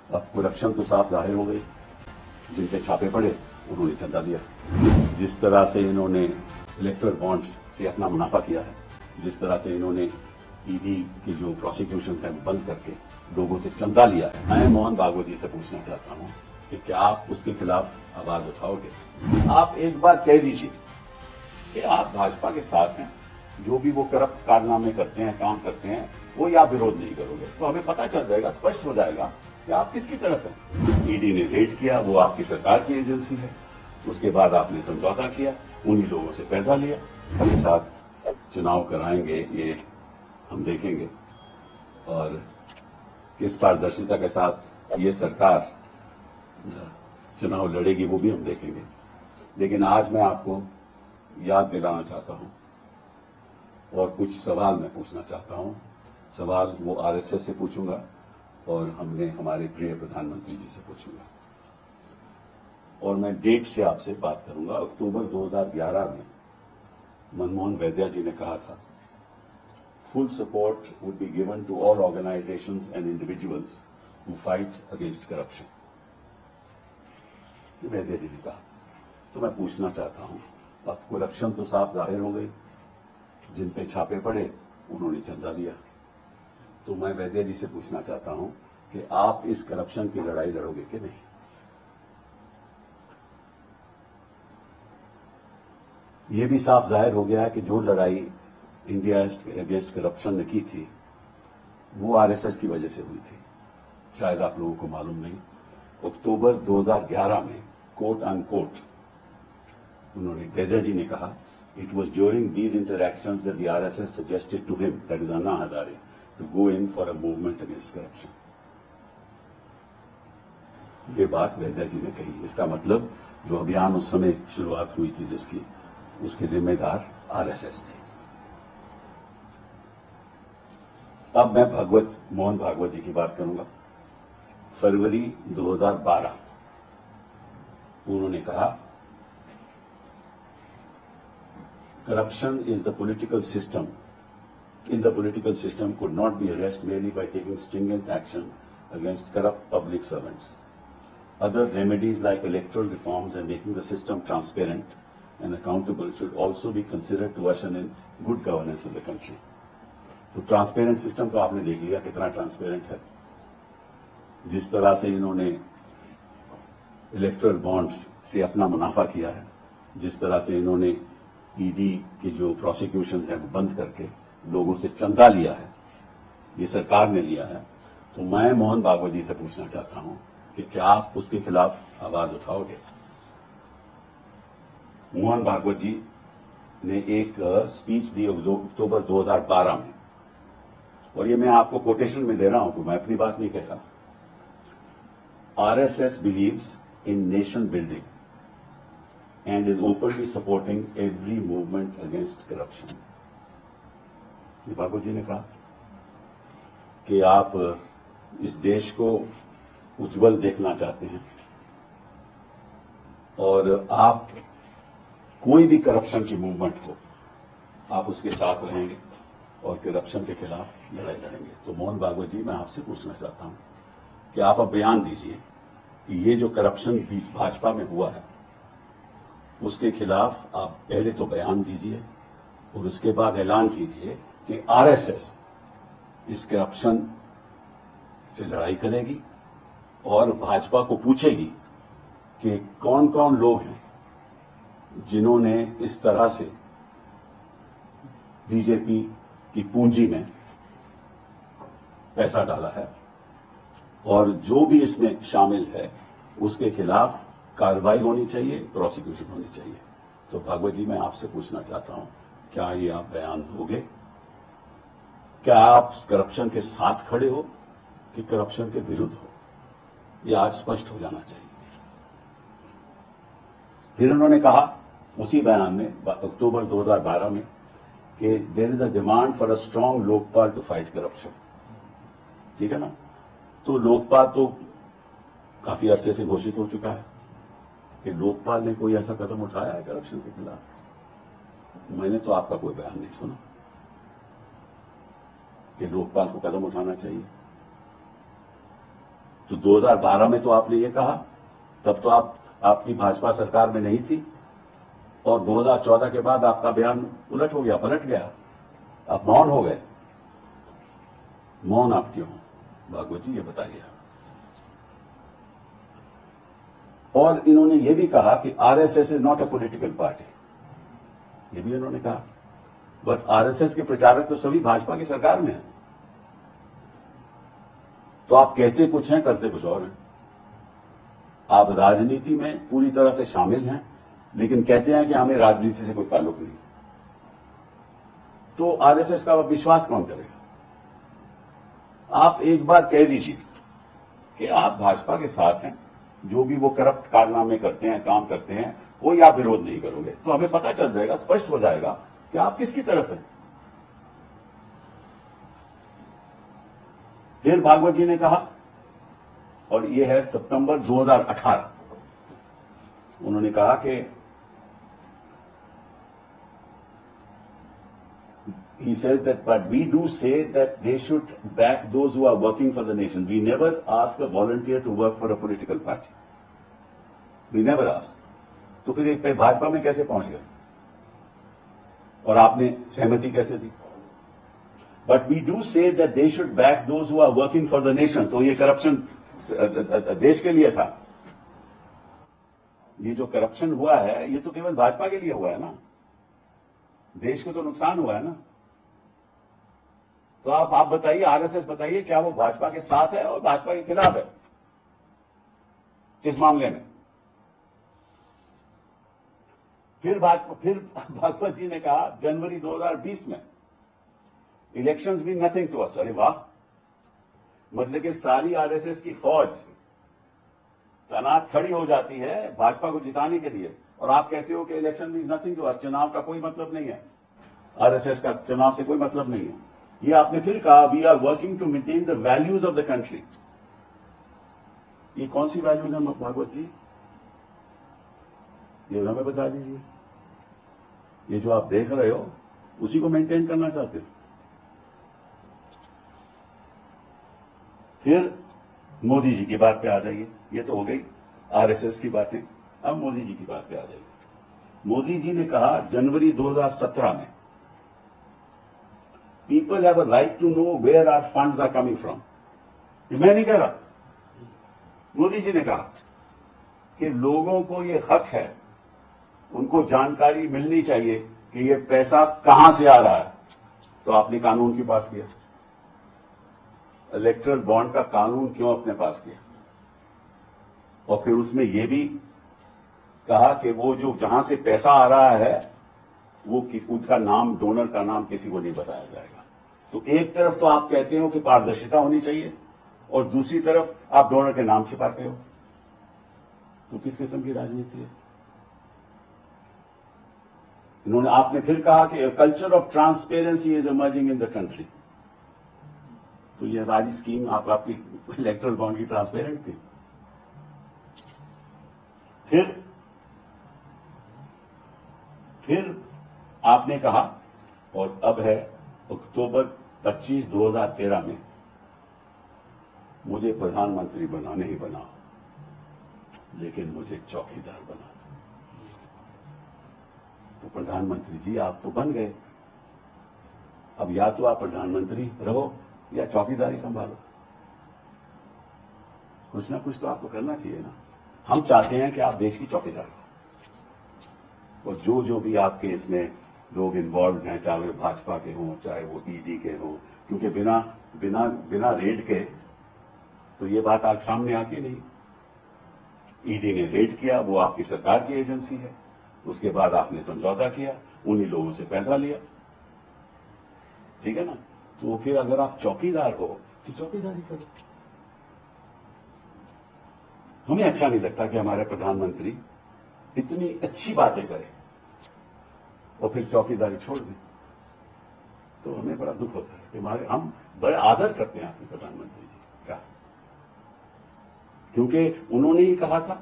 अब करप्शन तो साफ जाहिर हो गई। जिन पे छापे पड़े उन्होंने चंदा दिया। जिस तरह से इन्होंने इलेक्ट्रल बॉन्ड्स से अपना मुनाफा किया है, जिस तरह से इन्होंने ईडी के जो प्रोसिक्यूशन है बंद करके लोगों से चंदा लिया है, मैं मोहन भागवत जी से पूछना चाहता हूं कि क्या आप उसके खिलाफ आवाज उठाओगे? आप एक बार कह दीजिए कि आप भाजपा के साथ हैं, जो भी वो करप्ट कारनामे करते हैं, काम करते हैं, वो आप विरोध नहीं करोगे, तो हमें पता चल जाएगा, स्पष्ट हो जाएगा कि आप किसकी तरफ हैं। ईडी ने रेड किया, वो आपकी सरकार की एजेंसी है। उसके बाद आपने समझौता किया, उन्हीं लोगों से पैसा लिया। अपने साथ चुनाव कराएंगे, ये हम देखेंगे, और किस पारदर्शिता के साथ ये सरकार चुनाव लड़ेगी वो भी हम देखेंगे। लेकिन आज मैं आपको याद दिलाना चाहता हूं और कुछ सवाल मैं पूछना चाहता हूं। सवाल वो आरएसएस से पूछूंगा और हमारे प्रिय प्रधानमंत्री जी से पूछूंगा, और मैं डेट से आपसे बात करूंगा। अक्टूबर 2011 में मनमोहन वैद्या जी ने कहा था, full support would be given to all organisations and individuals who fight against corruption. Vaidya ji ने कहा था। तो मैं पूछना चाहता हूं, अब करप्शन तो साफ जाहिर हो गई। जिन पे छापे पड़े उन्होंने चंदा दिया। तो मैं वैद्या जी से पूछना चाहता हूं कि आप इस करप्शन की लड़ाई लड़ोगे कि नहीं? यह भी साफ जाहिर हो गया है कि जो लड़ाई इंडिया अगेंस्ट करप्शन ने की थी वो आरएसएस की वजह से हुई थी। शायद आप लोगों को मालूम नहीं, अक्टूबर 2011 में कोट अनकोट उन्होंने, वैद्या जी ने कहा, it was during these interactions that the RSS suggested to him, that is Anna Hazare, to go in for a movement against corruption. ये बात वैद्या जी ने कही। इसका मतलब जो अभियान उस समय शुरुआत हुई थी जिसकी, उसके जिम्मेदार आरएसएस थी। अब मैं मोहन भागवत जी की बात करूंगा। फरवरी 2012 उन्होंने कहा, corruption is the political system in the political system could not be arrested merely by taking stringent action against corrupt public servants. Other remedies like electoral reforms and making the system transparent and accountable should also be considered to usher in good governance in the country. तो transparent system तो आपने देख लिया कितना transparent है। जिस तरह से इन्होंने इलेक्ट्रल बॉन्ड्स से अपना मुनाफा किया है, जिस तरह से इन्होंने ईडी के जो प्रोसिक्यूशंस हैं वो बंद करके लोगों से चंदा लिया है, ये सरकार ने लिया है। तो मैं मोहन भागवत जी से पूछना चाहता हूं कि क्या आप उसके खिलाफ आवाज उठाओगे? मोहन भागवत जी ने एक स्पीच दी अक्टूबर 2012 में, और ये मैं आपको कोटेशन में दे रहा हूं, मैं अपनी बात नहीं कहता। RSS believes in nation building and is openly supporting every movement against corruption. Bhagwat ji ने कहा कि आप इस देश को उज्जवल देखना चाहते हैं और आप कोई भी करप्शन की मूवमेंट हो, आप उसके साथ रहेंगे और करप्शन के खिलाफ लड़ाई लड़ेंगे। तो मोहन भागवत जी, मैं आपसे पूछना चाहता हूं कि आप अब बयान दीजिए कि ये जो करप्शन भाजपा में हुआ है उसके खिलाफ आप पहले तो बयान दीजिए और उसके बाद ऐलान कीजिए कि आरएसएस इस करप्शन से लड़ाई करेगी और भाजपा को पूछेगी कि कौन कौन लोग हैं जिन्होंने इस तरह से बीजेपी की पूंजी में पैसा डाला है, और जो भी इसमें शामिल है उसके खिलाफ कार्रवाई होनी चाहिए, प्रोसिक्यूशन होनी चाहिए। तो भागवत जी, मैं आपसे पूछना चाहता हूं, क्या ये आप बयान दोगे? क्या आप करप्शन के साथ खड़े हो कि करप्शन के विरुद्ध हो? यह आज स्पष्ट हो जाना चाहिए। फिर उन्होंने कहा उसी बयान में अक्टूबर 2012 में कि there is a demand for a strong Lokpal to fight corruption. ठीक है ना? तो लोकपाल तो काफी अरसे से घोषित हो चुका है कि लोकपाल ने कोई ऐसा कदम उठाया है करप्शन के खिलाफ? मैंने तो आपका कोई बयान नहीं सुना कि लोकपाल को कदम उठाना चाहिए। तो 2012 में तो आपने ये कहा, तब तो आपकी भाजपा सरकार में नहीं थी, और 2014 के बाद आपका बयान उलट हो गया, पलट गया, आप मौन हो गए। मौन आप क्यों, भागवत जी ये बताइए। और इन्होंने ये भी कहा कि RSS is not a political party, ये भी इन्होंने कहा। बट आरएसएस के प्रचारक तो सभी भाजपा की सरकार में हैं। तो आप कहते कुछ हैं, करते कुछ और हैं। आप राजनीति में पूरी तरह से शामिल हैं, लेकिन कहते हैं कि हमें राजनीति से कोई ताल्लुक नहीं। तो आरएसएस का विश्वास कौन करेगा? आप एक बार कह दीजिए कि आप भाजपा के साथ हैं, जो भी वो करप्ट कारनामे करते हैं, काम करते हैं, कोई आप विरोध नहीं करोगे, तो हमें पता चल जाएगा, स्पष्ट हो जाएगा कि आप किसकी तरफ हैं। फिर भागवत जी ने कहा, और ये है सितंबर 2018, उन्होंने कहा कि he says that, but we do say that they should back those who are working for the nation. We never ask a volunteer to work for a political party. We never ask. तो फिर एक पे भाजपा में कैसे पहुंच गए और आपने सहमति कैसे दी? But we do say that they should back those who are working for the nation. तो ये करप्शन देश के लिए था। ये जो करप्शन हुआ है, ये तो केवल भाजपा के लिए हुआ है ना, देश को तो नुकसान हुआ है ना। तो आप बताइए, आरएसएस बताइए, क्या वो भाजपा के साथ है और भाजपा के खिलाफ है इस मामले में? फिर भागवत जी ने कहा जनवरी 2020 में इलेक्शंस भी नथिंग टू अस। अरे वाह, मतलब कि सारी आरएसएस की फौज तैनात खड़ी हो जाती है भाजपा को जिताने के लिए, और आप कहते हो कि election is nothing to us, चुनाव का कोई मतलब नहीं है, आरएसएस का चुनाव से कोई मतलब नहीं है। ये आपने फिर कहा, we are working to maintain the values of the country. ये कौन सी वैल्यूज है भागवत जी? ये हमें बता दीजिए। ये जो आप देख रहे हो उसी को मेंटेन करना चाहते हो? फिर मोदी जी की बात पे आ जाइए। ये तो हो गई आरएसएस की बातें, अब मोदी जी की बात पे आ जाइए। मोदी जी ने कहा जनवरी 2017 में, people have a right to know where our funds are coming from. मैं नहीं कह रहा, मोदी जी ने कहा कि लोगों को ये हक है, उनको जानकारी मिलनी चाहिए कि ये पैसा कहां से आ रहा है। तो आपने कानून क्यों पास किया? इलेक्टरल बॉन्ड का कानून क्यों अपने पास किया? और फिर उसमें यह भी कहा कि वो जो जहां से पैसा आ रहा है वो उसका नाम, डोनर का नाम किसी को नहीं बताया जाएगा। तो एक तरफ तो आप कहते हो कि पारदर्शिता होनी चाहिए और दूसरी तरफ आप डोनर के नाम छिपाते हो। तो किस किस्म की राजनीति है? आपने फिर कहा कि culture of transparency is emerging in the country. तो ये सारी स्कीम आपकी इलेक्टरल बॉन्ड की ट्रांसपेरेंट थी। फिर आपने कहा, और अब है अक्टूबर 25, 2013 में, मुझे प्रधानमंत्री बनाने ही बना, लेकिन मुझे चौकीदार बना। तो प्रधानमंत्री जी आप तो बन गए, अब या तो आप प्रधानमंत्री रहो या चौकीदारी संभालो। कुछ ना कुछ तो आपको करना चाहिए ना। हम चाहते हैं कि आप देश की चौकीदार हो, और जो भी आपके इसमें लोग इन्वॉल्व हैं, चाहे वो भाजपा के हों, चाहे वो ईडी के हों, क्योंकि बिना रेड के तो ये बात आज सामने आती नहीं। ईडी ने रेड किया, वो आपकी सरकार की एजेंसी है, उसके बाद आपने समझौता किया, उन्हीं लोगों से पैसा लिया, ठीक है ना। तो फिर अगर आप चौकीदार हो तो चौकीदारी करो। हमें अच्छा नहीं लगता कि हमारे प्रधानमंत्री इतनी अच्छी बातें करें और फिर चौकीदारी छोड़ दें। तो हमें बड़ा दुख होता है कि हम बड़े आदर करते हैं आपके प्रधानमंत्री जी का, क्योंकि उन्होंने ही कहा था,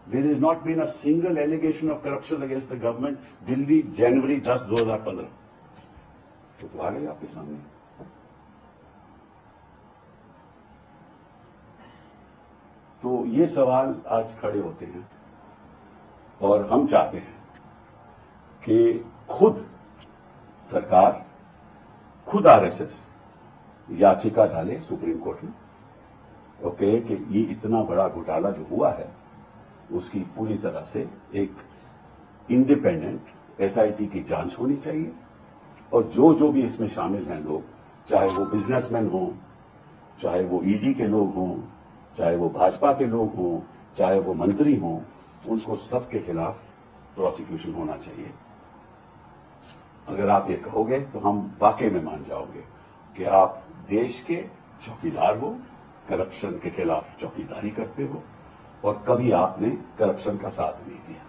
there is not been a single allegation of corruption against the government, Delhi, जनवरी 10, 2015। तो आ गए आपके सामने। तो ये सवाल आज खड़े होते हैं और हम चाहते हैं कि खुद सरकार, खुद आरएसएस याचिका डाले सुप्रीम कोर्ट में और कहे कि ये इतना बड़ा घोटाला जो हुआ है उसकी पूरी तरह से एक इंडिपेंडेंट एसआईटी की जांच होनी चाहिए और जो भी इसमें शामिल हैं लोग, चाहे वो बिजनेसमैन हों, चाहे वो ईडी के लोग हों, चाहे वो भाजपा के लोग हों, चाहे वो मंत्री हों, उनको सबके खिलाफ प्रोसिक्यूशन होना चाहिए। अगर आप ये कहोगे तो हम वाकई में मान जाओगे कि आप देश के चौकीदार हो, करप्शन के खिलाफ चौकीदारी करते हो और कभी आपने करप्शन का साथ नहीं दिया।